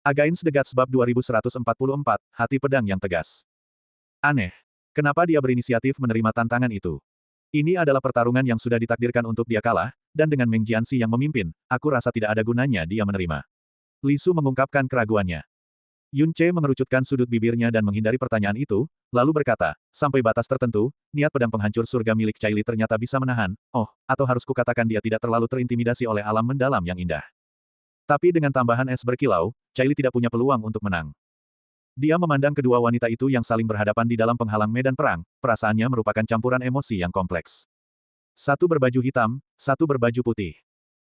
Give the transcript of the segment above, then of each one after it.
Against the Gods bab 2144, hati pedang yang tegas. Aneh. Kenapa dia berinisiatif menerima tantangan itu? Ini adalah pertarungan yang sudah ditakdirkan untuk dia kalah, dan dengan Meng Jianxi yang memimpin, aku rasa tidak ada gunanya dia menerima. Li Su mengungkapkan keraguannya. Yun Ce mengerucutkan sudut bibirnya dan menghindari pertanyaan itu, lalu berkata, sampai batas tertentu, niat pedang penghancur surga milik Cai Li ternyata bisa menahan, atau harus kukatakan dia tidak terlalu terintimidasi oleh alam mendalam yang indah. Tapi dengan tambahan es berkilau, Cai Li tidak punya peluang untuk menang. Dia memandang kedua wanita itu yang saling berhadapan di dalam penghalang medan perang, perasaannya merupakan campuran emosi yang kompleks. Satu berbaju hitam, satu berbaju putih.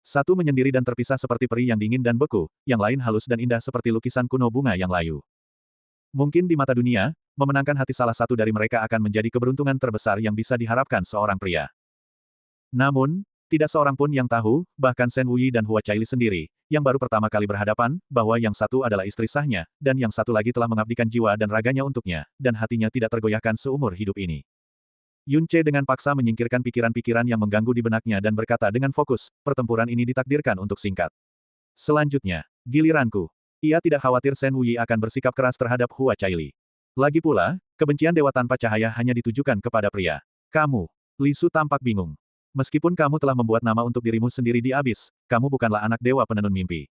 Satu menyendiri dan terpisah seperti peri yang dingin dan beku, yang lain halus dan indah seperti lukisan kuno bunga yang layu. Mungkin di mata dunia, memenangkan hati salah satu dari mereka akan menjadi keberuntungan terbesar yang bisa diharapkan seorang pria. Namun, tidak seorang pun yang tahu, bahkan Shen Wuyi dan Hua Caili sendiri, yang baru pertama kali berhadapan, bahwa yang satu adalah istri sahnya, dan yang satu lagi telah mengabdikan jiwa dan raganya untuknya, dan hatinya tidak tergoyahkan seumur hidup ini. Yun Ce dengan paksa menyingkirkan pikiran-pikiran yang mengganggu di benaknya dan berkata dengan fokus, pertempuran ini ditakdirkan untuk singkat. Selanjutnya, giliranku. Ia tidak khawatir Shen Wuyi akan bersikap keras terhadap Hua Caili. Lagi pula, kebencian dewa tanpa cahaya hanya ditujukan kepada pria. Kamu. Li Su tampak bingung. Meskipun kamu telah membuat nama untuk dirimu sendiri di abis, kamu bukanlah anak dewa penenun mimpi.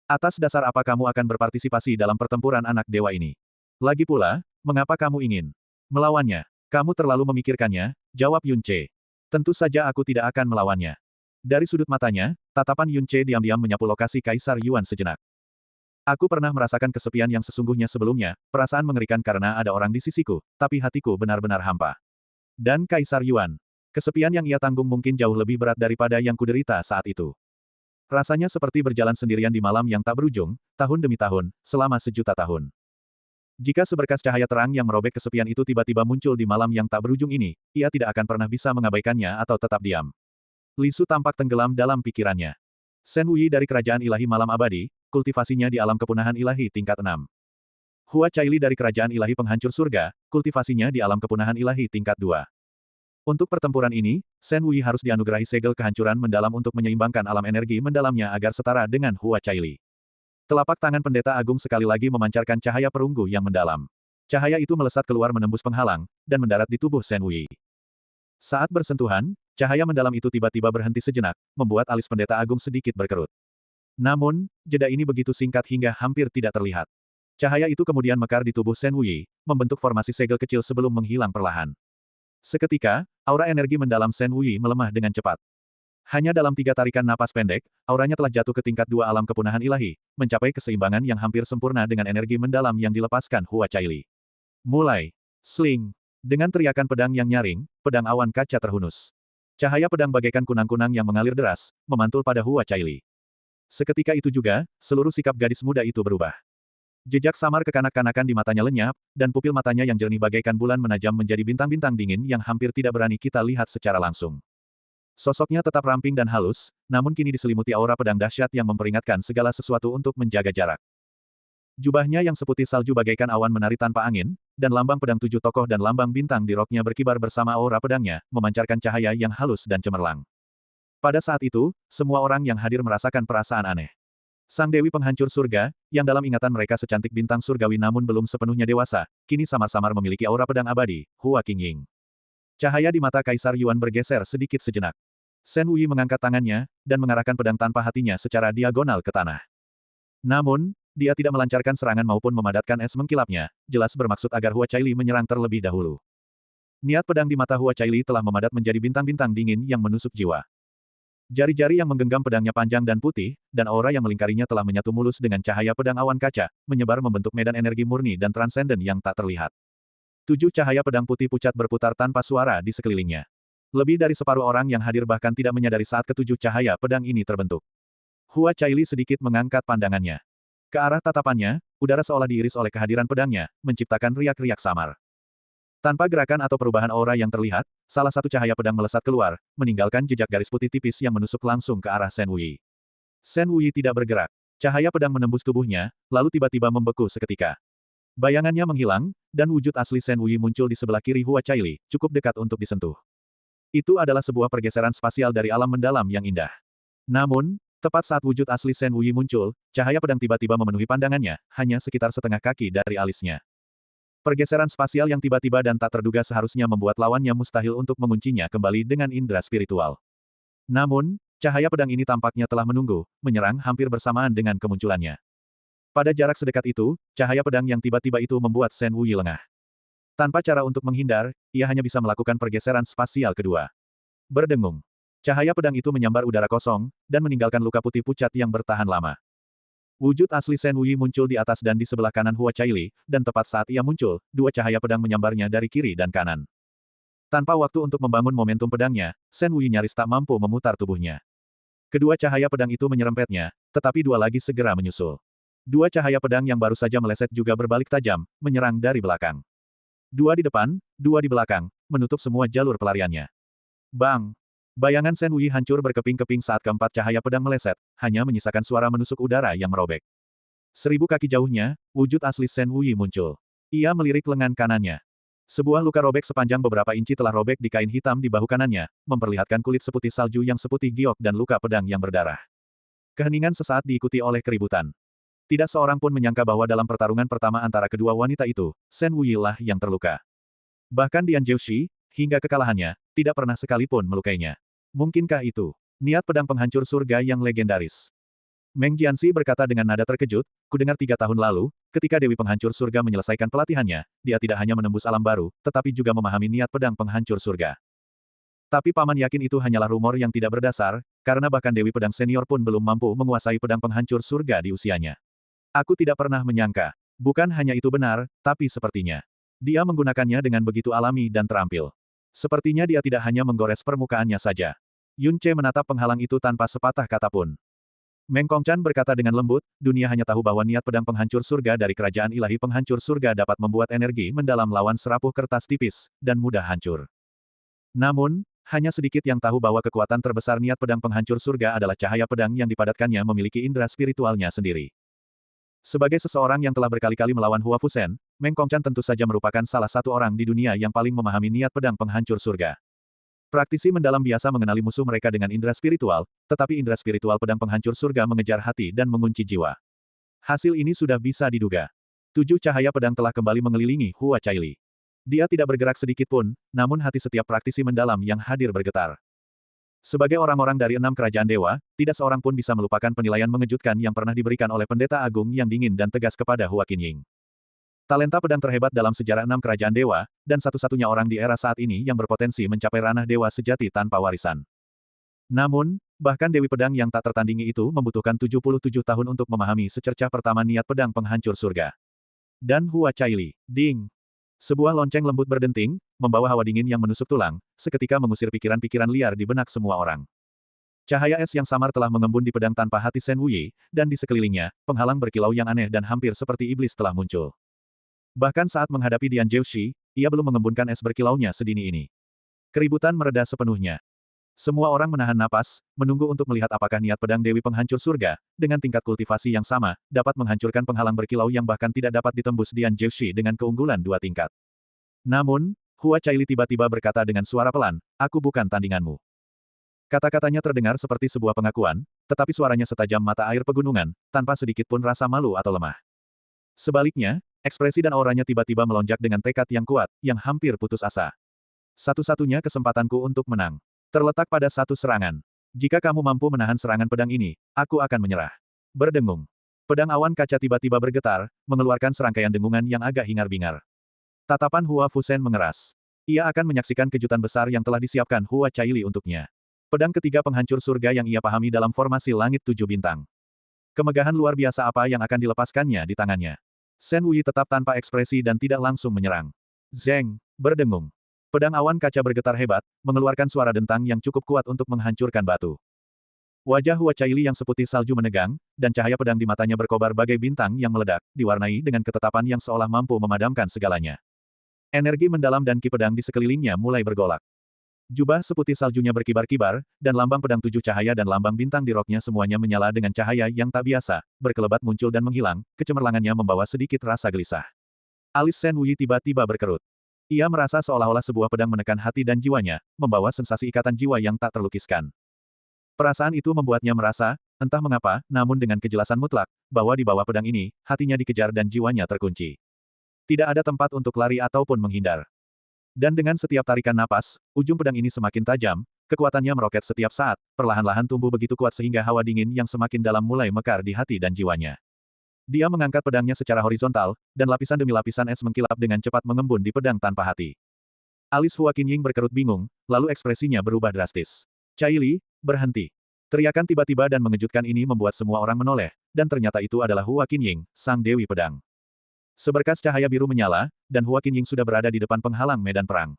Atas dasar apa kamu akan berpartisipasi dalam pertempuran anak dewa ini? Lagi pula, mengapa kamu ingin melawannya? Kamu terlalu memikirkannya, jawab Yun Ce. Tentu saja aku tidak akan melawannya. Dari sudut matanya, tatapan Yun Ce diam-diam menyapu lokasi Kaisar Yuan sejenak. Aku pernah merasakan kesepian yang sesungguhnya sebelumnya, perasaan mengerikan karena ada orang di sisiku, tapi hatiku benar-benar hampa. Dan Kaisar Yuan. Kesepian yang ia tanggung mungkin jauh lebih berat daripada yang kuderita saat itu. Rasanya seperti berjalan sendirian di malam yang tak berujung, tahun demi tahun, selama sejuta tahun. Jika seberkas cahaya terang yang merobek kesepian itu tiba-tiba muncul di malam yang tak berujung ini, ia tidak akan pernah bisa mengabaikannya atau tetap diam. Li Su tampak tenggelam dalam pikirannya. Shen Wuyi dari Kerajaan Ilahi Malam Abadi, kultivasinya di alam kepunahan ilahi tingkat 6. Hua Caili dari Kerajaan Ilahi Penghancur Surga, kultivasinya di alam kepunahan ilahi tingkat 2. Untuk pertempuran ini, Shen Wuyi harus dianugerahi segel kehancuran mendalam untuk menyeimbangkan alam energi mendalamnya agar setara dengan Hua Caili. Telapak tangan pendeta agung sekali lagi memancarkan cahaya perunggu yang mendalam. Cahaya itu melesat keluar menembus penghalang, dan mendarat di tubuh Shen Wuyi. Saat bersentuhan, cahaya mendalam itu tiba-tiba berhenti sejenak, membuat alis pendeta agung sedikit berkerut. Namun, jeda ini begitu singkat hingga hampir tidak terlihat. Cahaya itu kemudian mekar di tubuh Shen Wuyi, membentuk formasi segel kecil sebelum menghilang perlahan. Seketika, aura energi mendalam Shen Wuyi melemah dengan cepat. Hanya dalam 3 tarikan napas pendek, auranya telah jatuh ke tingkat 2 alam kepunahan ilahi, mencapai keseimbangan yang hampir sempurna dengan energi mendalam yang dilepaskan Hua Caili. Mulai. Sling. Dengan teriakan pedang yang nyaring, pedang awan kaca terhunus. Cahaya pedang bagaikan kunang-kunang yang mengalir deras, memantul pada Hua Caili. Seketika itu juga, seluruh sikap gadis muda itu berubah. Jejak samar kekanak-kanakan di matanya lenyap, dan pupil matanya yang jernih bagaikan bulan menajam menjadi bintang-bintang dingin yang hampir tidak berani kita lihat secara langsung. Sosoknya tetap ramping dan halus, namun kini diselimuti aura pedang dahsyat yang memperingatkan segala sesuatu untuk menjaga jarak. Jubahnya yang seputih salju bagaikan awan menari tanpa angin, dan lambang pedang 7 tokoh dan lambang bintang di roknya berkibar bersama aura pedangnya, memancarkan cahaya yang halus dan cemerlang. Pada saat itu, semua orang yang hadir merasakan perasaan aneh. Sang Dewi Penghancur Surga, yang dalam ingatan mereka secantik bintang surgawi namun belum sepenuhnya dewasa, kini samar-samar memiliki aura pedang abadi, Hua Qingying. Cahaya di mata Kaisar Yuan bergeser sedikit sejenak. Shen Wuyi mengangkat tangannya, dan mengarahkan pedang tanpa hatinya secara diagonal ke tanah. Namun, dia tidak melancarkan serangan maupun memadatkan es mengkilapnya, jelas bermaksud agar Hua Caili menyerang terlebih dahulu. Niat pedang di mata Hua Caili telah memadat menjadi bintang-bintang dingin yang menusuk jiwa. Jari-jari yang menggenggam pedangnya panjang dan putih, dan aura yang melingkarinya telah menyatu mulus dengan cahaya pedang awan kaca, menyebar membentuk medan energi murni dan transenden yang tak terlihat. 7 cahaya pedang putih pucat berputar tanpa suara di sekelilingnya. Lebih dari separuh orang yang hadir bahkan tidak menyadari saat ke-7 cahaya pedang ini terbentuk. Hua Caili sedikit mengangkat pandangannya. Ke arah tatapannya, udara seolah diiris oleh kehadiran pedangnya, menciptakan riak-riak samar. Tanpa gerakan atau perubahan aura yang terlihat, salah satu cahaya pedang melesat keluar, meninggalkan jejak garis putih tipis yang menusuk langsung ke arah Shen Wuyi. Shen Wuyi tidak bergerak. Cahaya pedang menembus tubuhnya, lalu tiba-tiba membeku seketika. Bayangannya menghilang, dan wujud asli Shen Wuyi muncul di sebelah kiri Hua Caili, cukup dekat untuk disentuh. Itu adalah sebuah pergeseran spasial dari alam mendalam yang indah. Namun, Tepat saat wujud asli Shen Wuyi muncul, cahaya pedang tiba-tiba memenuhi pandangannya, hanya sekitar setengah kaki dari alisnya. Pergeseran spasial yang tiba-tiba dan tak terduga seharusnya membuat lawannya mustahil untuk menguncinya kembali dengan indera spiritual. Namun, cahaya pedang ini tampaknya telah menunggu, menyerang hampir bersamaan dengan kemunculannya. Pada jarak sedekat itu, cahaya pedang yang tiba-tiba itu membuat Shen Wuyi lengah. Tanpa cara untuk menghindar, ia hanya bisa melakukan pergeseran spasial kedua. Berdengung. Cahaya pedang itu menyambar udara kosong, dan meninggalkan luka putih pucat yang bertahan lama. Wujud asli Shen Wuyi muncul di atas dan di sebelah kanan Hua Caili, dan tepat saat ia muncul, dua cahaya pedang menyambarnya dari kiri dan kanan. Tanpa waktu untuk membangun momentum pedangnya, Shen Wuyi nyaris tak mampu memutar tubuhnya. Kedua cahaya pedang itu menyerempetnya, tetapi dua lagi segera menyusul. Dua cahaya pedang yang baru saja meleset juga berbalik tajam, menyerang dari belakang. Dua di depan, dua di belakang, menutup semua jalur pelariannya. Bang! Bayangan Shen Wuyi hancur berkeping-keping saat keempat cahaya pedang meleset, hanya menyisakan suara menusuk udara yang merobek. 1000 kaki jauhnya, wujud asli Shen Wuyi muncul. Ia melirik lengan kanannya. Sebuah luka robek sepanjang beberapa inci telah robek di kain hitam di bahu kanannya, memperlihatkan kulit seputih salju yang seputih giok dan luka pedang yang berdarah. Keheningan sesaat diikuti oleh keributan. Tidak seorang pun menyangka bahwa dalam pertarungan pertama antara kedua wanita itu, Shen Wuyi lah yang terluka. Bahkan Dian Jiushi, hingga kekalahannya, tidak pernah sekalipun melukainya. Mungkinkah itu niat pedang penghancur surga yang legendaris? Meng Jianxi berkata dengan nada terkejut, kudengar 3 tahun lalu, ketika Dewi Penghancur Surga menyelesaikan pelatihannya, dia tidak hanya menembus alam baru, tetapi juga memahami niat pedang penghancur surga. Tapi paman yakin itu hanyalah rumor yang tidak berdasar, karena bahkan Dewi Pedang Senior pun belum mampu menguasai pedang penghancur surga di usianya. Aku tidak pernah menyangka. Bukan hanya itu benar, tapi sepertinya dia menggunakannya dengan begitu alami dan terampil. Sepertinya dia tidak hanya menggores permukaannya saja. Yun Ce menatap penghalang itu tanpa sepatah kata pun. Meng Kongchan berkata dengan lembut, dunia hanya tahu bahwa niat pedang penghancur surga dari kerajaan ilahi penghancur surga dapat membuat energi mendalam lawan serapuh kertas tipis, dan mudah hancur. Namun, hanya sedikit yang tahu bahwa kekuatan terbesar niat pedang penghancur surga adalah cahaya pedang yang dipadatkannya memiliki indera spiritualnya sendiri. Sebagai seseorang yang telah berkali-kali melawan Hua Fusen, Meng Kongchan tentu saja merupakan salah satu orang di dunia yang paling memahami niat pedang penghancur surga. Praktisi mendalam biasa mengenali musuh mereka dengan indera spiritual, tetapi indera spiritual pedang penghancur surga mengejar hati dan mengunci jiwa. Hasil ini sudah bisa diduga. 7 cahaya pedang telah kembali mengelilingi Hua Caili. Dia tidak bergerak sedikit pun, namun hati setiap praktisi mendalam yang hadir bergetar. Sebagai orang-orang dari 6 kerajaan dewa, tidak seorang pun bisa melupakan penilaian mengejutkan yang pernah diberikan oleh pendeta agung yang dingin dan tegas kepada Hua Qinying. Talenta pedang terhebat dalam sejarah 6 kerajaan dewa, dan satu-satunya orang di era saat ini yang berpotensi mencapai ranah dewa sejati tanpa warisan. Namun, bahkan Dewi Pedang yang tak tertandingi itu membutuhkan 77 tahun untuk memahami secercah pertama niat pedang penghancur surga. Dan Hua Caili, ding! Sebuah lonceng lembut berdenting, membawa hawa dingin yang menusuk tulang, seketika mengusir pikiran-pikiran liar di benak semua orang. Cahaya es yang samar telah mengembun di pedang tanpa hati Shen Wuyi, dan di sekelilingnya, penghalang berkilau yang aneh dan hampir seperti iblis telah muncul. Bahkan saat menghadapi Dian Jiushi, ia belum mengembunkan es berkilaunya sedini ini. Keributan mereda sepenuhnya. Semua orang menahan napas, menunggu untuk melihat apakah niat pedang Dewi Penghancur Surga, dengan tingkat kultivasi yang sama, dapat menghancurkan penghalang berkilau yang bahkan tidak dapat ditembus Dian Jiushi dengan keunggulan 2 tingkat. Namun, Hua Caili tiba-tiba berkata dengan suara pelan, aku bukan tandinganmu. Kata-katanya terdengar seperti sebuah pengakuan, tetapi suaranya setajam mata air pegunungan, tanpa sedikit pun rasa malu atau lemah. Sebaliknya, ekspresi dan auranya tiba-tiba melonjak dengan tekad yang kuat, yang hampir putus asa. Satu-satunya kesempatanku untuk menang terletak pada satu serangan. Jika kamu mampu menahan serangan pedang ini, aku akan menyerah. Berdengung. Pedang awan kaca tiba-tiba bergetar, mengeluarkan serangkaian dengungan yang agak hingar-bingar. Tatapan Hua Fusen mengeras. Ia akan menyaksikan kejutan besar yang telah disiapkan Hua Caili untuknya. Pedang ketiga penghancur surga yang ia pahami dalam formasi langit 7 bintang. Kemegahan luar biasa apa yang akan dilepaskannya di tangannya. Shen Wuyi tetap tanpa ekspresi dan tidak langsung menyerang. Zeng, berdengung. Pedang awan kaca bergetar hebat, mengeluarkan suara dentang yang cukup kuat untuk menghancurkan batu. Wajah Hua Caili yang seputih salju menegang, dan cahaya pedang di matanya berkobar bagai bintang yang meledak, diwarnai dengan ketetapan yang seolah mampu memadamkan segalanya. Energi mendalam dan ki pedang di sekelilingnya mulai bergolak. Jubah seputih saljunya berkibar-kibar, dan lambang pedang 7 cahaya dan lambang bintang di roknya semuanya menyala dengan cahaya yang tak biasa, berkelebat muncul dan menghilang, kecemerlangannya membawa sedikit rasa gelisah. Alis Shen Wuyi tiba-tiba berkerut. Ia merasa seolah-olah sebuah pedang menekan hati dan jiwanya, membawa sensasi ikatan jiwa yang tak terlukiskan. Perasaan itu membuatnya merasa, entah mengapa, namun dengan kejelasan mutlak, bahwa di bawah pedang ini, hatinya dikejar dan jiwanya terkunci. Tidak ada tempat untuk lari ataupun menghindar. Dan dengan setiap tarikan napas, ujung pedang ini semakin tajam, kekuatannya meroket setiap saat, perlahan-lahan tumbuh begitu kuat sehingga hawa dingin yang semakin dalam mulai mekar di hati dan jiwanya. Dia mengangkat pedangnya secara horizontal, dan lapisan demi lapisan es mengkilap dengan cepat mengembun di pedang tanpa hati. Alis Hua Qinying berkerut bingung, lalu ekspresinya berubah drastis. Cai Li, berhenti. Teriakan tiba-tiba dan mengejutkan ini membuat semua orang menoleh, dan ternyata itu adalah Hua Qinying, sang Dewi Pedang. Seberkas cahaya biru menyala, dan Hua Qinying sudah berada di depan penghalang medan perang.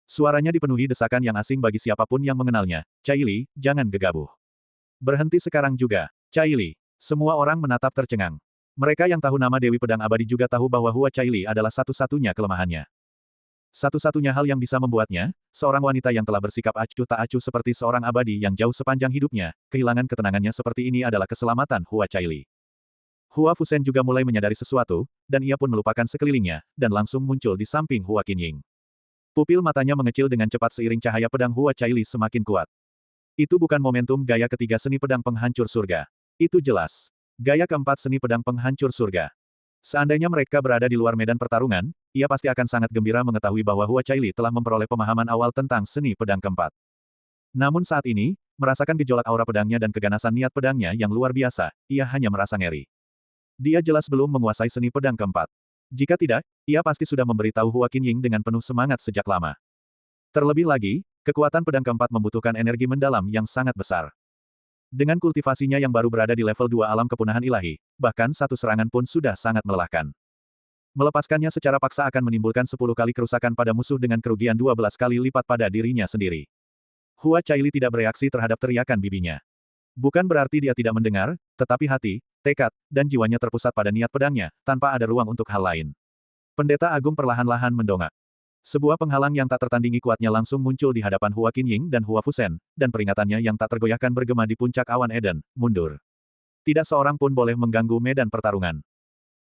Suaranya dipenuhi desakan yang asing bagi siapapun yang mengenalnya. Cai Li, jangan gegabah. Berhenti sekarang juga. Cai Li. Semua orang menatap tercengang. Mereka yang tahu nama Dewi Pedang Abadi juga tahu bahwa Hua Cai Li adalah satu-satunya kelemahannya. Satu-satunya hal yang bisa membuatnya, seorang wanita yang telah bersikap acuh tak acuh seperti seorang abadi yang jauh sepanjang hidupnya, kehilangan ketenangannya seperti ini adalah keselamatan Hua Cai Li. Hua Fusen juga mulai menyadari sesuatu, dan ia pun melupakan sekelilingnya, dan langsung muncul di samping Hua Qinying. Pupil matanya mengecil dengan cepat seiring cahaya pedang Hua Cai Li semakin kuat. Itu bukan momentum gaya ketiga seni pedang penghancur surga. Itu jelas. Gaya keempat seni pedang penghancur surga. Seandainya mereka berada di luar medan pertarungan, ia pasti akan sangat gembira mengetahui bahwa Hua Cai Li telah memperoleh pemahaman awal tentang seni pedang keempat. Namun saat ini, merasakan gejolak aura pedangnya dan keganasan niat pedangnya yang luar biasa, ia hanya merasa ngeri. Dia jelas belum menguasai seni pedang keempat. Jika tidak, ia pasti sudah memberitahu Hua Qinying dengan penuh semangat sejak lama. Terlebih lagi, kekuatan pedang keempat membutuhkan energi mendalam yang sangat besar. Dengan kultivasinya yang baru berada di level 2 alam kepunahan ilahi, bahkan satu serangan pun sudah sangat melelahkan. Melepaskannya secara paksa akan menimbulkan 10 kali kerusakan pada musuh dengan kerugian 12 kali lipat pada dirinya sendiri. Hua Cai Li tidak bereaksi terhadap teriakan bibinya. Bukan berarti dia tidak mendengar, tetapi hati, tekad, dan jiwanya terpusat pada niat pedangnya, tanpa ada ruang untuk hal lain. Pendeta Agung perlahan-lahan mendongak. Sebuah penghalang yang tak tertandingi kuatnya langsung muncul di hadapan Hua Qinying dan Hua Fusen, dan peringatannya yang tak tergoyahkan bergema di puncak awan Eden, mundur. Tidak seorang pun boleh mengganggu medan pertarungan.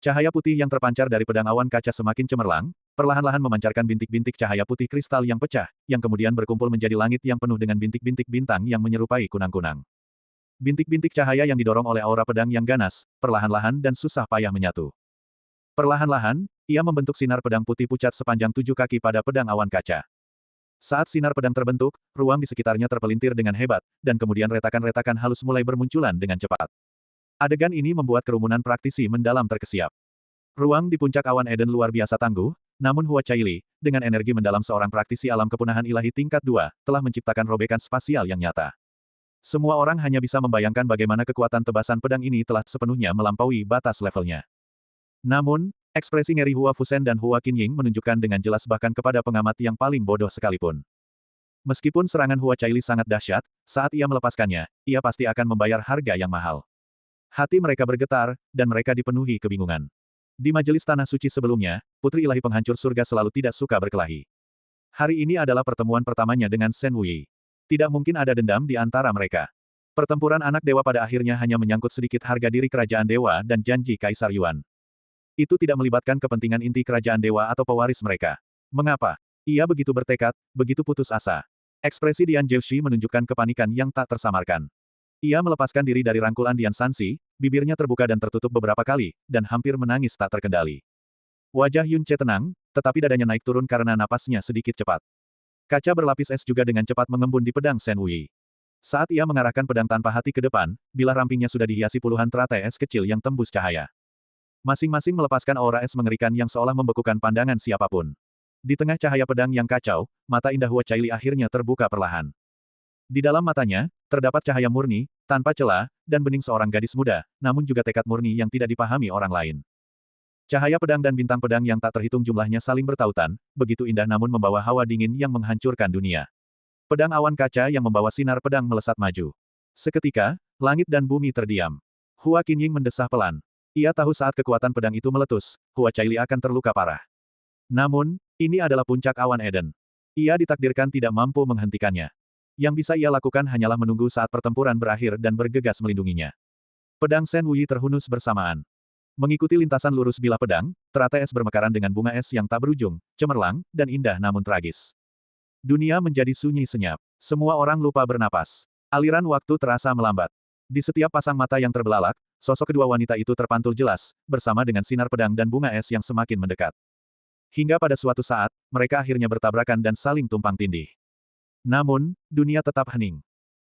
Cahaya putih yang terpancar dari pedang awan kaca semakin cemerlang, perlahan-lahan memancarkan bintik-bintik cahaya putih kristal yang pecah, yang kemudian berkumpul menjadi langit yang penuh dengan bintik-bintik bintang yang menyerupai kunang-kunang. Bintik-bintik cahaya yang didorong oleh aura pedang yang ganas, perlahan-lahan dan susah payah menyatu. Perlahan-lahan, ia membentuk sinar pedang putih pucat sepanjang 7 kaki pada pedang awan kaca. Saat sinar pedang terbentuk, ruang di sekitarnya terpelintir dengan hebat, dan kemudian retakan-retakan halus mulai bermunculan dengan cepat. Adegan ini membuat kerumunan praktisi mendalam terkesiap. Ruang di puncak awan Eden luar biasa tangguh, namun Hua Cai Li, dengan energi mendalam seorang praktisi alam kepunahan ilahi tingkat 2, telah menciptakan robekan spasial yang nyata. Semua orang hanya bisa membayangkan bagaimana kekuatan tebasan pedang ini telah sepenuhnya melampaui batas levelnya. Namun, ekspresi ngeri Hua Fusen dan Hua Qinying menunjukkan dengan jelas bahkan kepada pengamat yang paling bodoh sekalipun. Meskipun serangan Hua Cai Li sangat dahsyat, saat ia melepaskannya, ia pasti akan membayar harga yang mahal. Hati mereka bergetar, dan mereka dipenuhi kebingungan. Di majelis tanah suci sebelumnya, Putri Ilahi Penghancur Surga selalu tidak suka berkelahi. Hari ini adalah pertemuan pertamanya dengan Shen Wei. Tidak mungkin ada dendam di antara mereka. Pertempuran anak dewa pada akhirnya hanya menyangkut sedikit harga diri kerajaan dewa dan janji Kaisar Yuan. Itu tidak melibatkan kepentingan inti kerajaan dewa atau pewaris mereka. Mengapa? Ia begitu bertekad, begitu putus asa. Ekspresi Dian Zhouxi menunjukkan kepanikan yang tak tersamarkan. Ia melepaskan diri dari rangkulan Dian Sansi, bibirnya terbuka dan tertutup beberapa kali, dan hampir menangis tak terkendali. Wajah Yun Ce tenang, tetapi dadanya naik turun karena napasnya sedikit cepat. Kaca berlapis es juga dengan cepat mengembun di pedang Shen Wei. Saat ia mengarahkan pedang tanpa hati ke depan, bilah rampingnya sudah dihiasi puluhan teratai es kecil yang tembus cahaya. Masing-masing melepaskan aura es mengerikan yang seolah membekukan pandangan siapapun. Di tengah cahaya pedang yang kacau, mata indah Hua Cai Li akhirnya terbuka perlahan. Di dalam matanya, terdapat cahaya murni, tanpa celah, dan bening seorang gadis muda, namun juga tekad murni yang tidak dipahami orang lain. Cahaya pedang dan bintang pedang yang tak terhitung jumlahnya saling bertautan, begitu indah namun membawa hawa dingin yang menghancurkan dunia. Pedang awan kaca yang membawa sinar pedang melesat maju. Seketika, langit dan bumi terdiam. Hua Qinying mendesah pelan. Ia tahu saat kekuatan pedang itu meletus, Hua Cai Li akan terluka parah. Namun, ini adalah puncak awan Eden. Ia ditakdirkan tidak mampu menghentikannya. Yang bisa ia lakukan hanyalah menunggu saat pertempuran berakhir dan bergegas melindunginya. Pedang Shen Wei terhunus bersamaan. Mengikuti lintasan lurus bilah pedang, teratai es bermekaran dengan bunga es yang tak berujung, cemerlang, dan indah namun tragis. Dunia menjadi sunyi senyap. Semua orang lupa bernapas. Aliran waktu terasa melambat. Di setiap pasang mata yang terbelalak, sosok kedua wanita itu terpantul jelas, bersama dengan sinar pedang dan bunga es yang semakin mendekat. Hingga pada suatu saat, mereka akhirnya bertabrakan dan saling tumpang tindih. Namun, dunia tetap hening.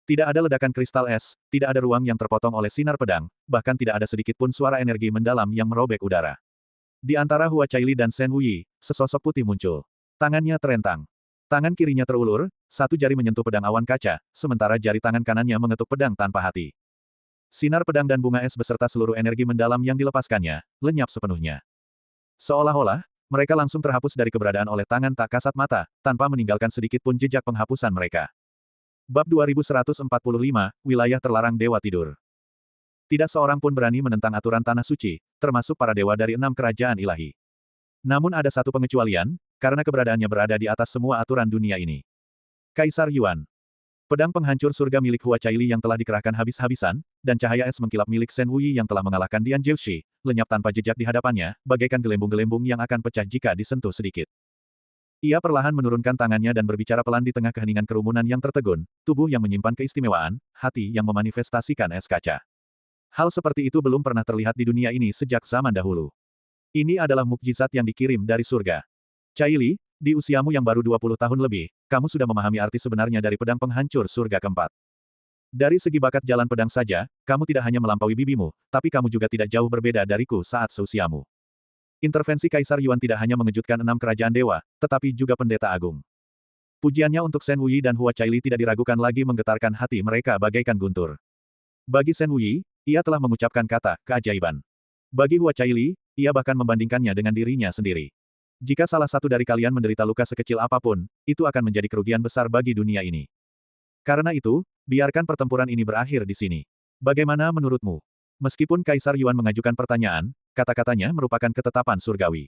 Tidak ada ledakan kristal es, tidak ada ruang yang terpotong oleh sinar pedang, bahkan tidak ada sedikit pun suara energi mendalam yang merobek udara. Di antara Hua Caili dan Shen Wuyi, sesosok putih muncul. Tangannya terentang. Tangan kirinya terulur, satu jari menyentuh pedang awan kaca, sementara jari tangan kanannya mengetuk pedang tanpa hati. Sinar pedang dan bunga es beserta seluruh energi mendalam yang dilepaskannya, lenyap sepenuhnya. Seolah-olah, mereka langsung terhapus dari keberadaan oleh tangan tak kasat mata, tanpa meninggalkan sedikit pun jejak penghapusan mereka. Bab 2145, Wilayah Terlarang Dewa Tidur. Tidak seorang pun berani menentang aturan Tanah Suci, termasuk para dewa dari 6 kerajaan ilahi. Namun ada satu pengecualian, karena keberadaannya berada di atas semua aturan dunia ini. Kaisar Yuan. Pedang penghancur surga milik Hua Caili yang telah dikerahkan habis-habisan, dan cahaya es mengkilap milik Shen Wuyi yang telah mengalahkan Dian Jiushi, lenyap tanpa jejak di hadapannya, bagaikan gelembung-gelembung yang akan pecah jika disentuh sedikit. Ia perlahan menurunkan tangannya dan berbicara pelan di tengah keheningan kerumunan yang tertegun, tubuh yang menyimpan keistimewaan, hati yang memanifestasikan es kaca. Hal seperti itu belum pernah terlihat di dunia ini sejak zaman dahulu. Ini adalah mukjizat yang dikirim dari surga. Caili, di usiamu yang baru 20 tahun lebih, kamu sudah memahami arti sebenarnya dari pedang penghancur surga keempat. Dari segi bakat jalan pedang saja, kamu tidak hanya melampaui bibimu, tapi kamu juga tidak jauh berbeda dariku saat seusiamu. Intervensi Kaisar Yuan tidak hanya mengejutkan 6 kerajaan dewa, tetapi juga pendeta agung. Pujiannya untuk Shen Wuyi dan Hua Caili tidak diragukan lagi menggetarkan hati mereka bagaikan guntur. Bagi Shen Wuyi, ia telah mengucapkan kata keajaiban. Bagi Hua Caili, ia bahkan membandingkannya dengan dirinya sendiri. Jika salah satu dari kalian menderita luka sekecil apapun, itu akan menjadi kerugian besar bagi dunia ini. Karena itu, biarkan pertempuran ini berakhir di sini. Bagaimana menurutmu? Meskipun Kaisar Yuan mengajukan pertanyaan, kata-katanya merupakan ketetapan surgawi.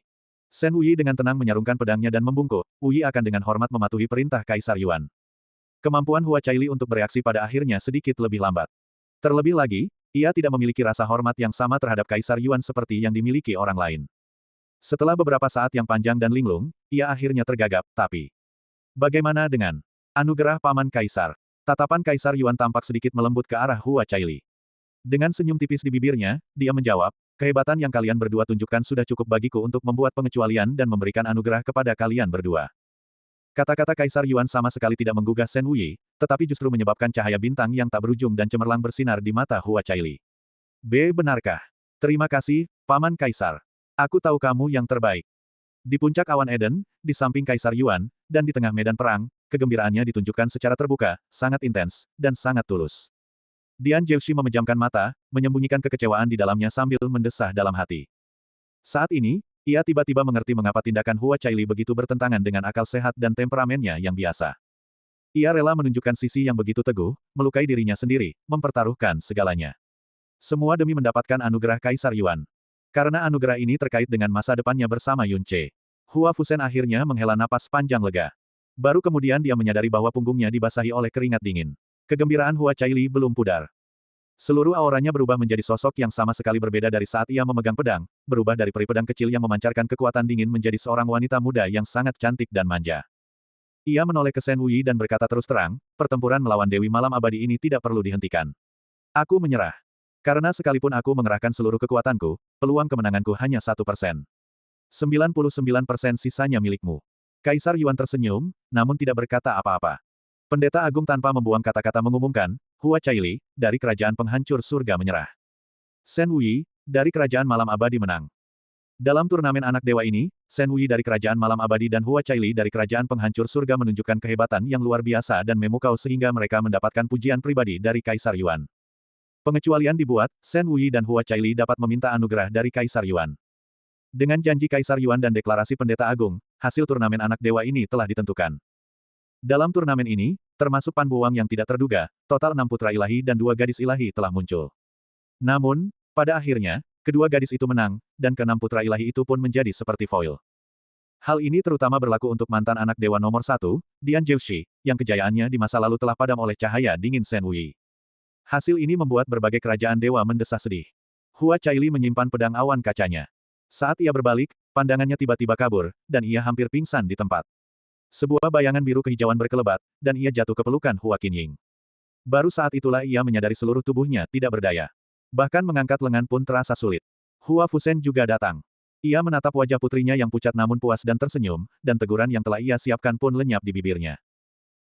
Shen Wuyi dengan tenang menyarungkan pedangnya dan membungkuk, Wuyi akan dengan hormat mematuhi perintah Kaisar Yuan. Kemampuan Hua Caili untuk bereaksi pada akhirnya sedikit lebih lambat. Terlebih lagi, ia tidak memiliki rasa hormat yang sama terhadap Kaisar Yuan seperti yang dimiliki orang lain. Setelah beberapa saat yang panjang dan linglung, ia akhirnya tergagap, tapi... Bagaimana dengan anugerah Paman Kaisar? Tatapan Kaisar Yuan tampak sedikit melembut ke arah Hua Caili. Dengan senyum tipis di bibirnya, dia menjawab, kehebatan yang kalian berdua tunjukkan sudah cukup bagiku untuk membuat pengecualian dan memberikan anugerah kepada kalian berdua. Kata-kata Kaisar Yuan sama sekali tidak menggugah Shen Wuyi, tetapi justru menyebabkan cahaya bintang yang tak berujung dan cemerlang bersinar di mata Hua Caili. Benarkah? Terima kasih, Paman Kaisar. Aku tahu kamu yang terbaik. Di puncak awan Eden, di samping Kaisar Yuan, dan di tengah medan perang, kegembiraannya ditunjukkan secara terbuka, sangat intens, dan sangat tulus. Dian Jiushi memejamkan mata, menyembunyikan kekecewaan di dalamnya sambil mendesah dalam hati. Saat ini, ia tiba-tiba mengerti mengapa tindakan Hua Caili begitu bertentangan dengan akal sehat dan temperamennya yang biasa. Ia rela menunjukkan sisi yang begitu teguh, melukai dirinya sendiri, mempertaruhkan segalanya. Semua demi mendapatkan anugerah Kaisar Yuan. Karena anugerah ini terkait dengan masa depannya bersama Yun Ce. Hua Fusen akhirnya menghela napas panjang lega. Baru kemudian dia menyadari bahwa punggungnya dibasahi oleh keringat dingin. Kegembiraan Hua Caili belum pudar. Seluruh auranya berubah menjadi sosok yang sama sekali berbeda dari saat ia memegang pedang, berubah dari peri pedang kecil yang memancarkan kekuatan dingin menjadi seorang wanita muda yang sangat cantik dan manja. Ia menoleh ke Shen Wuyi dan berkata terus terang, pertempuran melawan Dewi Malam Abadi ini tidak perlu dihentikan. Aku menyerah. Karena sekalipun aku mengerahkan seluruh kekuatanku, peluang kemenanganku hanya 1%. 99% sisanya milikmu. Kaisar Yuan tersenyum, namun tidak berkata apa-apa. Pendeta Agung tanpa membuang kata-kata mengumumkan, Hua Caili, dari Kerajaan Penghancur Surga menyerah. Shen Wuyi, dari Kerajaan Malam Abadi menang. Dalam turnamen anak dewa ini, Shen Wuyi dari Kerajaan Malam Abadi dan Hua Caili dari Kerajaan Penghancur Surga menunjukkan kehebatan yang luar biasa dan memukau sehingga mereka mendapatkan pujian pribadi dari Kaisar Yuan. Pengecualian dibuat, Shen Wuyi dan Hua Caili dapat meminta anugerah dari Kaisar Yuan. Dengan janji Kaisar Yuan dan deklarasi Pendeta Agung, hasil turnamen anak dewa ini telah ditentukan. Dalam turnamen ini, termasuk Pan Buwang yang tidak terduga, total 6 putra ilahi dan 2 gadis ilahi telah muncul. Namun, pada akhirnya, kedua gadis itu menang, dan ke-6 putra ilahi itu pun menjadi seperti foil. Hal ini terutama berlaku untuk mantan anak dewa nomor 1, Dian Jiushi, yang kejayaannya di masa lalu telah padam oleh cahaya dingin Shen Wuyi. Hasil ini membuat berbagai kerajaan dewa mendesah sedih. Hua Caili menyimpan pedang awan kacanya. Saat ia berbalik, pandangannya tiba-tiba kabur, dan ia hampir pingsan di tempat. Sebuah bayangan biru kehijauan berkelebat, dan ia jatuh ke pelukan Hua Qinying. Baru saat itulah ia menyadari seluruh tubuhnya tidak berdaya. Bahkan mengangkat lengan pun terasa sulit. Hua Fusen juga datang. Ia menatap wajah putrinya yang pucat namun puas dan tersenyum, dan teguran yang telah ia siapkan pun lenyap di bibirnya.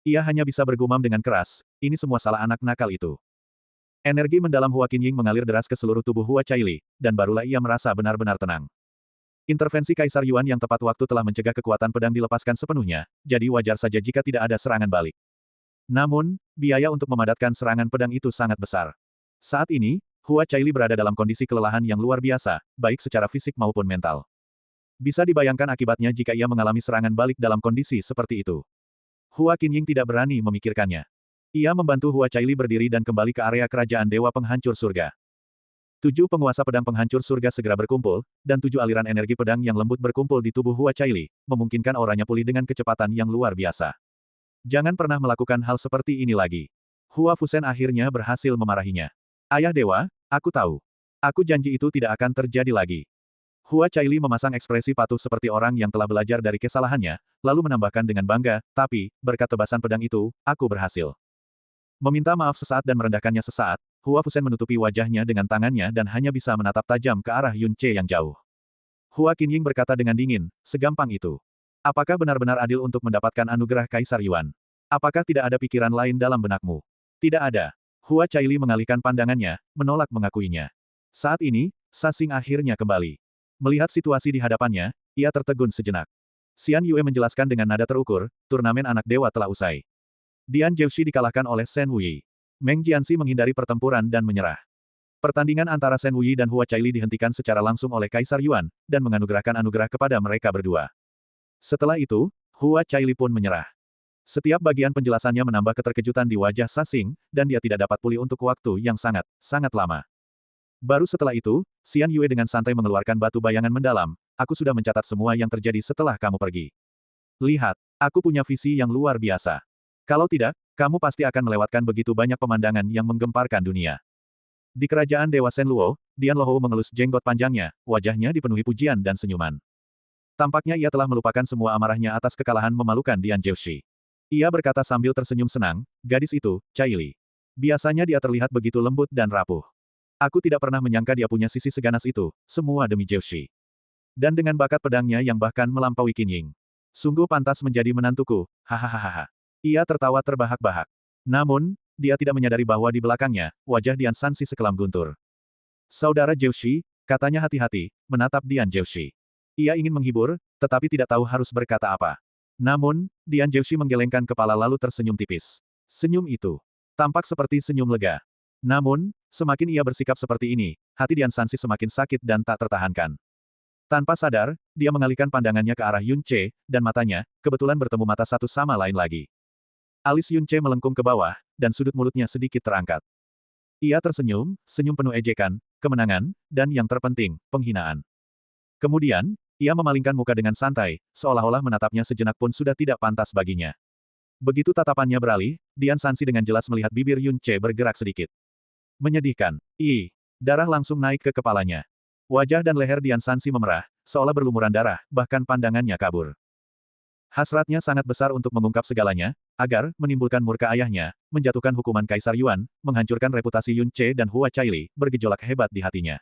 Ia hanya bisa bergumam dengan keras, ini semua salah anak nakal itu. Energi mendalam Hua Qinying mengalir deras ke seluruh tubuh Hua Caili, dan barulah ia merasa benar-benar tenang. Intervensi Kaisar Yuan yang tepat waktu telah mencegah kekuatan pedang dilepaskan sepenuhnya, jadi wajar saja jika tidak ada serangan balik. Namun, biaya untuk memadatkan serangan pedang itu sangat besar. Saat ini, Hua Caili berada dalam kondisi kelelahan yang luar biasa, baik secara fisik maupun mental. Bisa dibayangkan akibatnya jika ia mengalami serangan balik dalam kondisi seperti itu. Hua Qinying tidak berani memikirkannya. Ia membantu Hua Caili berdiri dan kembali ke area kerajaan Dewa Penghancur Surga. 7 penguasa pedang penghancur surga segera berkumpul, dan 7 aliran energi pedang yang lembut berkumpul di tubuh Hua Caili, memungkinkan auranya pulih dengan kecepatan yang luar biasa. Jangan pernah melakukan hal seperti ini lagi. Hua Fusen akhirnya berhasil memarahinya. Ayah Dewa, aku tahu. Aku janji itu tidak akan terjadi lagi. Hua Caili memasang ekspresi patuh seperti orang yang telah belajar dari kesalahannya, lalu menambahkan dengan bangga, tapi, berkat tebasan pedang itu, aku berhasil. Meminta maaf sesaat dan merendahkannya sesaat, Hua Fusen menutupi wajahnya dengan tangannya dan hanya bisa menatap tajam ke arah Yun Ce yang jauh. Hua Qinying berkata dengan dingin, segampang itu. Apakah benar-benar adil untuk mendapatkan anugerah Kaisar Yuan? Apakah tidak ada pikiran lain dalam benakmu? Tidak ada. Hua Caili mengalihkan pandangannya, menolak mengakuinya. Saat ini, Sasing akhirnya kembali. Melihat situasi di hadapannya, ia tertegun sejenak. Xian Yue menjelaskan dengan nada terukur, turnamen anak dewa telah usai. Dian Zhouxi dikalahkan oleh Shen Wuyi. Meng Jianxi menghindari pertempuran dan menyerah. Pertandingan antara Shen Wuyi dan Hua Caili dihentikan secara langsung oleh Kaisar Yuan, dan menganugerahkan anugerah kepada mereka berdua. Setelah itu, Hua Caili pun menyerah. Setiap bagian penjelasannya menambah keterkejutan di wajah Sasing, dan dia tidak dapat pulih untuk waktu yang sangat, sangat lama. Baru setelah itu, Xian Yue dengan santai mengeluarkan batu bayangan mendalam, aku sudah mencatat semua yang terjadi setelah kamu pergi. Lihat, aku punya visi yang luar biasa. Kalau tidak, kamu pasti akan melewatkan begitu banyak pemandangan yang menggemparkan dunia. Di kerajaan Dewa Shen Luo, Dian Lohou mengelus jenggot panjangnya, wajahnya dipenuhi pujian dan senyuman. Tampaknya ia telah melupakan semua amarahnya atas kekalahan memalukan Dian Zhouxi. Ia berkata sambil tersenyum senang, gadis itu, Caili. Biasanya dia terlihat begitu lembut dan rapuh. Aku tidak pernah menyangka dia punya sisi seganas itu, semua demi Zhouxi. Dan dengan bakat pedangnya yang bahkan melampaui Qinying. Sungguh pantas menjadi menantuku, hahaha. Ia tertawa terbahak-bahak. Namun, dia tidak menyadari bahwa di belakangnya, wajah Dian Sansi sekelam guntur. Saudara Zhouxi, katanya hati-hati, menatap Dian Zhouxi. Ia ingin menghibur, tetapi tidak tahu harus berkata apa. Namun, Dian Zhouxi menggelengkan kepala lalu tersenyum tipis. Senyum itu tampak seperti senyum lega. Namun, semakin ia bersikap seperti ini, hati Dian Sansi semakin sakit dan tak tertahankan. Tanpa sadar, dia mengalihkan pandangannya ke arah Yun Ce, dan matanya, kebetulan bertemu mata satu sama lain lagi. Alis Yun Ce melengkung ke bawah, dan sudut mulutnya sedikit terangkat. Ia tersenyum, senyum penuh ejekan, kemenangan, dan yang terpenting, penghinaan. Kemudian, ia memalingkan muka dengan santai, seolah-olah menatapnya sejenak pun sudah tidak pantas baginya. Begitu tatapannya beralih, Dian Sansi dengan jelas melihat bibir Yun Ce bergerak sedikit. Menyedihkan. Darah langsung naik ke kepalanya. Wajah dan leher Dian Sansi memerah, seolah berlumuran darah, bahkan pandangannya kabur. Hasratnya sangat besar untuk mengungkap segalanya, agar menimbulkan murka ayahnya, menjatuhkan hukuman Kaisar Yuan, menghancurkan reputasi Yun Ce dan Hua Caili, bergejolak hebat di hatinya.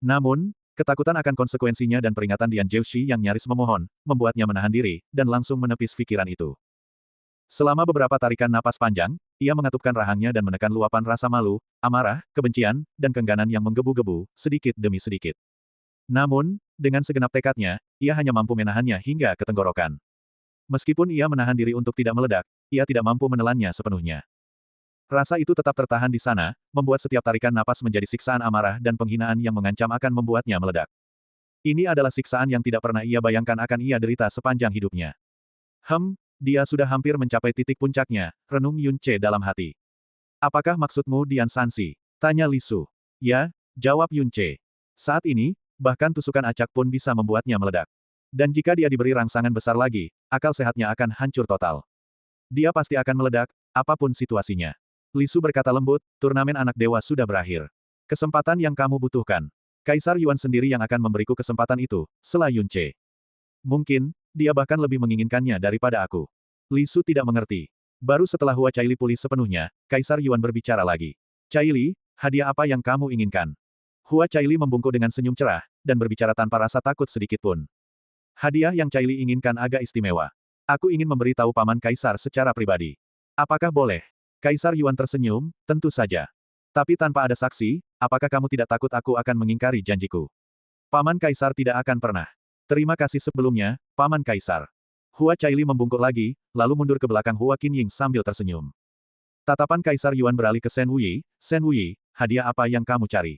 Namun, ketakutan akan konsekuensinya dan peringatan Dian Zhouxi yang nyaris memohon, membuatnya menahan diri, dan langsung menepis pikiran itu. Selama beberapa tarikan napas panjang, ia mengatupkan rahangnya dan menekan luapan rasa malu, amarah, kebencian, dan kengganan yang menggebu-gebu, sedikit demi sedikit. Namun, dengan segenap tekadnya, ia hanya mampu menahannya hingga ke tenggorokan. Meskipun ia menahan diri untuk tidak meledak, ia tidak mampu menelannya sepenuhnya. Rasa itu tetap tertahan di sana, membuat setiap tarikan napas menjadi siksaan amarah dan penghinaan yang mengancam akan membuatnya meledak. Ini adalah siksaan yang tidak pernah ia bayangkan akan ia derita sepanjang hidupnya. Dia sudah hampir mencapai titik puncaknya, renung Yun Ce dalam hati. Apakah maksudmu Dian Sansi? Tanya Li Su. Ya, jawab Yun Ce. Saat ini, bahkan tusukan acak pun bisa membuatnya meledak. Dan jika dia diberi rangsangan besar lagi, akal sehatnya akan hancur total. Dia pasti akan meledak, apapun situasinya. Li Su berkata lembut, turnamen anak dewa sudah berakhir. Kesempatan yang kamu butuhkan. Kaisar Yuan sendiri yang akan memberiku kesempatan itu, sela Yun Ce. Mungkin, dia bahkan lebih menginginkannya daripada aku. Li Su tidak mengerti. Baru setelah Hua Caili pulih sepenuhnya, Kaisar Yuan berbicara lagi. Caili, hadiah apa yang kamu inginkan? Hua Caili membungkuk dengan senyum cerah, dan berbicara tanpa rasa takut sedikitpun. Hadiah yang Caili inginkan agak istimewa. Aku ingin memberi tahu Paman Kaisar secara pribadi. Apakah boleh? Kaisar Yuan tersenyum, tentu saja. Tapi tanpa ada saksi, apakah kamu tidak takut aku akan mengingkari janjiku? Paman Kaisar tidak akan pernah. Terima kasih sebelumnya, Paman Kaisar. Hua Caili membungkuk lagi, lalu mundur ke belakang Hua Qinying sambil tersenyum. Tatapan Kaisar Yuan beralih ke Shen Wuyi, hadiah apa yang kamu cari?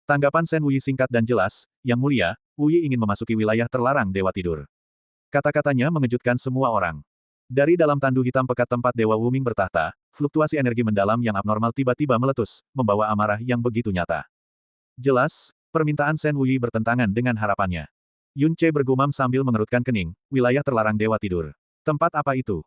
Tanggapan Shen Wuyi singkat dan jelas, Yang Mulia, Wuyi ingin memasuki wilayah terlarang Dewa Tidur. Kata-katanya mengejutkan semua orang. Dari dalam tandu hitam pekat tempat Dewa Wuming bertahta, fluktuasi energi mendalam yang abnormal tiba-tiba meletus, membawa amarah yang begitu nyata. Jelas, permintaan Shen Wuyi bertentangan dengan harapannya. Yun Ce bergumam sambil mengerutkan kening, wilayah terlarang Dewa Tidur. Tempat apa itu?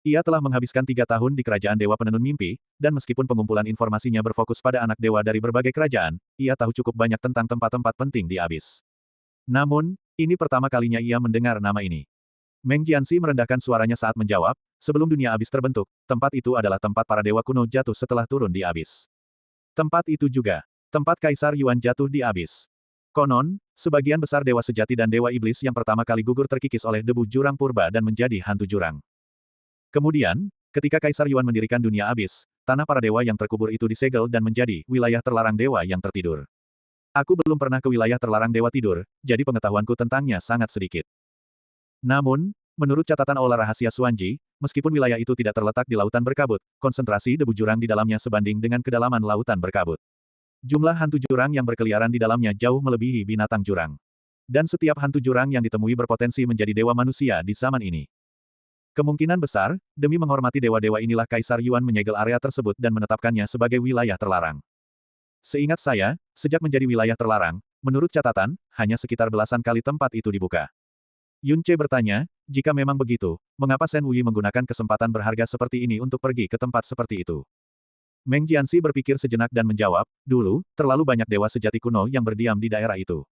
Ia telah menghabiskan 3 tahun di Kerajaan Dewa Penenun Mimpi, dan meskipun pengumpulan informasinya berfokus pada anak dewa dari berbagai kerajaan, ia tahu cukup banyak tentang tempat-tempat penting di Abis. Namun, ini pertama kalinya ia mendengar nama ini. Meng Jianxi merendahkan suaranya saat menjawab, sebelum dunia Abis terbentuk, tempat itu adalah tempat para dewa kuno jatuh setelah turun di Abis. Tempat itu juga, tempat Kaisar Yuan jatuh di Abis. Konon, sebagian besar dewa sejati dan dewa iblis yang pertama kali gugur terkikis oleh debu jurang purba dan menjadi hantu jurang. Kemudian, ketika Kaisar Yuan mendirikan dunia Abis, tanah para dewa yang terkubur itu disegel dan menjadi wilayah terlarang dewa yang tertidur. Aku belum pernah ke wilayah terlarang dewa tidur, jadi pengetahuanku tentangnya sangat sedikit. Namun, menurut catatan Aula Rahasia Xuanji, meskipun wilayah itu tidak terletak di lautan berkabut, konsentrasi debu jurang di dalamnya sebanding dengan kedalaman lautan berkabut. Jumlah hantu jurang yang berkeliaran di dalamnya jauh melebihi binatang jurang. Dan setiap hantu jurang yang ditemui berpotensi menjadi dewa manusia di zaman ini. Kemungkinan besar, demi menghormati dewa-dewa inilah Kaisar Yuan menyegel area tersebut dan menetapkannya sebagai wilayah terlarang. Seingat saya, sejak menjadi wilayah terlarang, menurut catatan, hanya sekitar belasan kali tempat itu dibuka. Yun Ce bertanya, jika memang begitu, mengapa Shen Wuyi menggunakan kesempatan berharga seperti ini untuk pergi ke tempat seperti itu? Meng Jianxi berpikir sejenak dan menjawab, dulu, terlalu banyak dewa sejati kuno yang berdiam di daerah itu.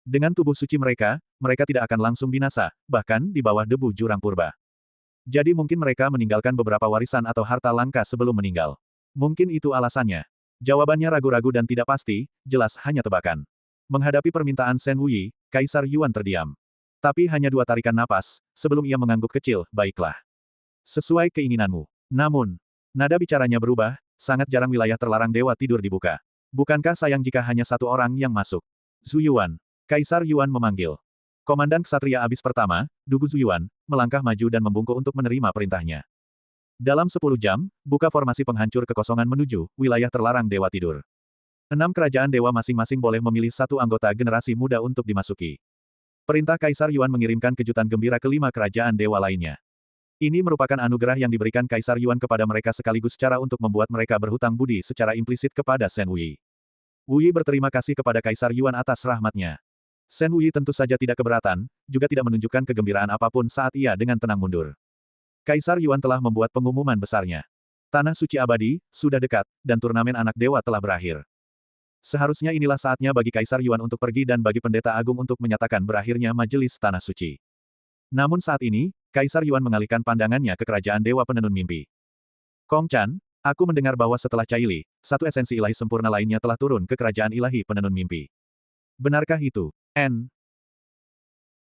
Dengan tubuh suci mereka, mereka tidak akan langsung binasa, bahkan di bawah debu jurang purba. Jadi mungkin mereka meninggalkan beberapa warisan atau harta langka sebelum meninggal. Mungkin itu alasannya. Jawabannya ragu-ragu dan tidak pasti, jelas hanya tebakan. Menghadapi permintaan Shen Wuyi, Kaisar Yuan terdiam. Tapi hanya 2 tarikan napas, sebelum ia mengangguk kecil, baiklah. Sesuai keinginanmu. Namun, nada bicaranya berubah, sangat jarang wilayah terlarang dewa tidur dibuka. Bukankah sayang jika hanya 1 orang yang masuk? Zhu Yuan. Kaisar Yuan memanggil. Komandan Ksatria Abis pertama, Dugu Zhu Yuan, melangkah maju dan membungkuk untuk menerima perintahnya. Dalam 10 jam, buka formasi penghancur kekosongan menuju wilayah terlarang dewa tidur. 6 kerajaan dewa masing-masing boleh memilih 1 anggota generasi muda untuk dimasuki. Perintah Kaisar Yuan mengirimkan kejutan gembira ke 5 kerajaan dewa lainnya. Ini merupakan anugerah yang diberikan Kaisar Yuan kepada mereka sekaligus cara untuk membuat mereka berhutang budi secara implisit kepada Shen Wuyi. Wuyi berterima kasih kepada Kaisar Yuan atas rahmatnya. Shen Wuyi tentu saja tidak keberatan, juga tidak menunjukkan kegembiraan apapun saat ia dengan tenang mundur. Kaisar Yuan telah membuat pengumuman besarnya. Tanah suci abadi, sudah dekat, dan turnamen anak dewa telah berakhir. Seharusnya inilah saatnya bagi Kaisar Yuan untuk pergi dan bagi Pendeta Agung untuk menyatakan berakhirnya majelis Tanah Suci. Namun saat ini, Kaisar Yuan mengalihkan pandangannya ke Kerajaan Dewa Penenun Mimpi. Kong Chan, aku mendengar bahwa setelah Caili, 1 esensi ilahi sempurna lainnya telah turun ke Kerajaan Ilahi Penenun Mimpi. Benarkah itu?